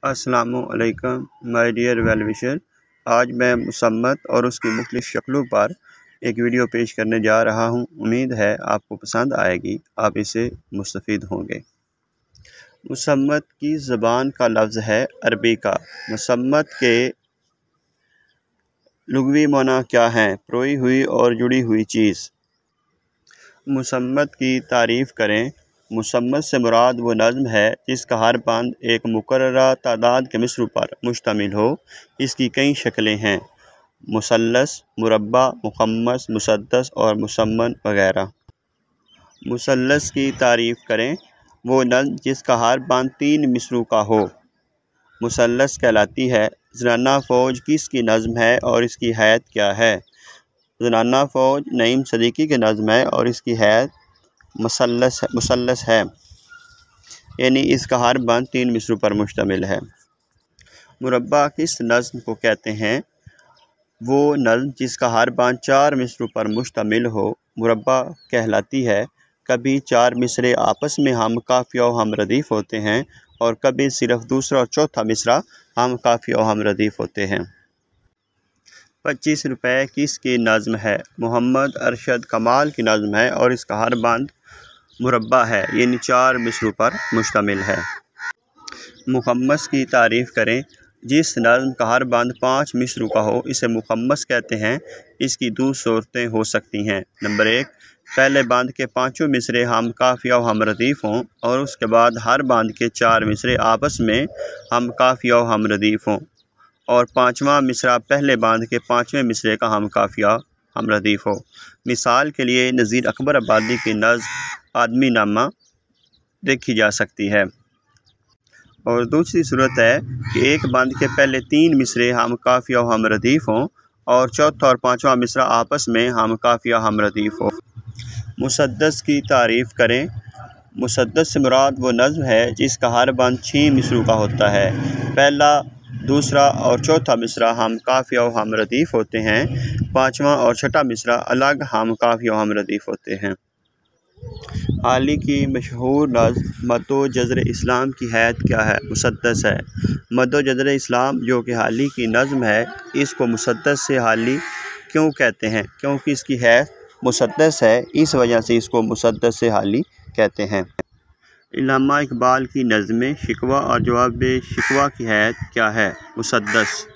السلام علیکم my dear well وشر۔ آج میں مسمت اور اس کی مختلف شکلوں پر ایک ویڈیو پیش کرنے جا رہا ہوں۔ امید ہے آپ کو پسند آئے گی، آپ اسے مستفید ہوں گے۔ مسمت کی زبان کا لفظ ہے عربی کا۔ مسمت کے لغوی معنی کیا ہیں؟ پروئی ہوئی اور جڑی ہوئی چیز۔ مسمت کی تعریف کریں۔ مسمت سے مراد وہ نظم ہے جس کا ہر بند ایک مقررہ تعداد کے مصروں پر مشتمل ہو۔ اس کی کئی شکلیں ہیں: مثلث، مربع، مخمس، مسدس اور مسمن وغیرہ۔ مثلث کی تعریف کریں۔ وہ نظم جس کا ہر بند 3 مصروں کا ہو مثلث کہلاتی ہے۔ زنانہ فوج کس کی نظم ہے اور اس کی حیت کیا ہے؟ زنانہ فوج نعیم صدیقی کی نظم ہے اور اس کی حیت مثلث ہے، یعنی اس کا ہر بند 3 مصروں پر مشتمل ہے۔ مربع کس نظم کو کہتے ہیں؟ وہ نظم جس کا ہر بند 4 مصروں پر مشتمل ہو مربع کہلاتی ہے۔ کبھی 4 مصرے آپس میں ہم قافیہ و ہم ردیف ہوتے ہیں اور کبھی صرف دوسرا اور چوتھا مصرع ہم قافیہ و ہم ردیف ہوتے ہیں۔ 25 روپے کس کی نظم ہے؟ محمد ارشد کمال کی نظم ہے اور اس کا ہر بند مربع ہے، یعنی 4 مصروں پر مشتمل ہے۔ مخمس کی تعریف کریں۔ جس نظم کا ہر بند 5 مصروں کا ہو اسے مخمس کہتے ہیں۔ اس کی 2 صورتیں ہو سکتی ہیں۔ نمبر 1، پہلے بند کے 5 مصرے ہم قافیہ و ہم ردیف ہوں اور اس کے بعد ہر بند کے 4 مصرے آپس میں ہم قافیہ و ہم ردیف ہوں، اور 5واں مصرع پہلے بند کے 5ویں مصرے کا ہم قافیہ ہم ردیف ہو۔ مثال کے لیے نذیر اکبر آبادی کی نظم آدمی نامہ دیکھی جا سکتی ہے۔ اور دوسری صورت ہے کہ ایک بند کے پہلے 3 مصرے ہم قافیہ و ہم ردیف ہوں اور چوتھا اور 5واں مصرع آپس میں ہم قافیہ ہم ردیف ہو۔ مسدس کی تعریف کریں۔ مسدس سے مراد وہ نظم ہے جس کا ہر بند 6 مصروں کا ہوتا ہے۔ پہلا، دوسرا اور چوتھا مصرع ہم قافیہ و ہم ردیف ہوتے ہیں۔ 5واں اور چھٹا مصرع الگ ہم قافیہ و ہم ردیف ہوتے ہیں۔ حالی کی مشہور نظم مد و جزر اسلام کی حیت کیا ہے؟ مسدس ہے۔ مد و جزر اسلام جو کہ حالی کی نظم ہے، اس کو مسدس سے حالی کیوں کہتے ہیں؟ کیونکہ اس کی حیت مسدس ہے، اس وجہ سے اس کو مسدس سے حالی کہتے ہیں۔ علامہ اقبال کی نظم شکوہ اور جواب شکوہ کی حیت کیا ہے؟ مسدس۔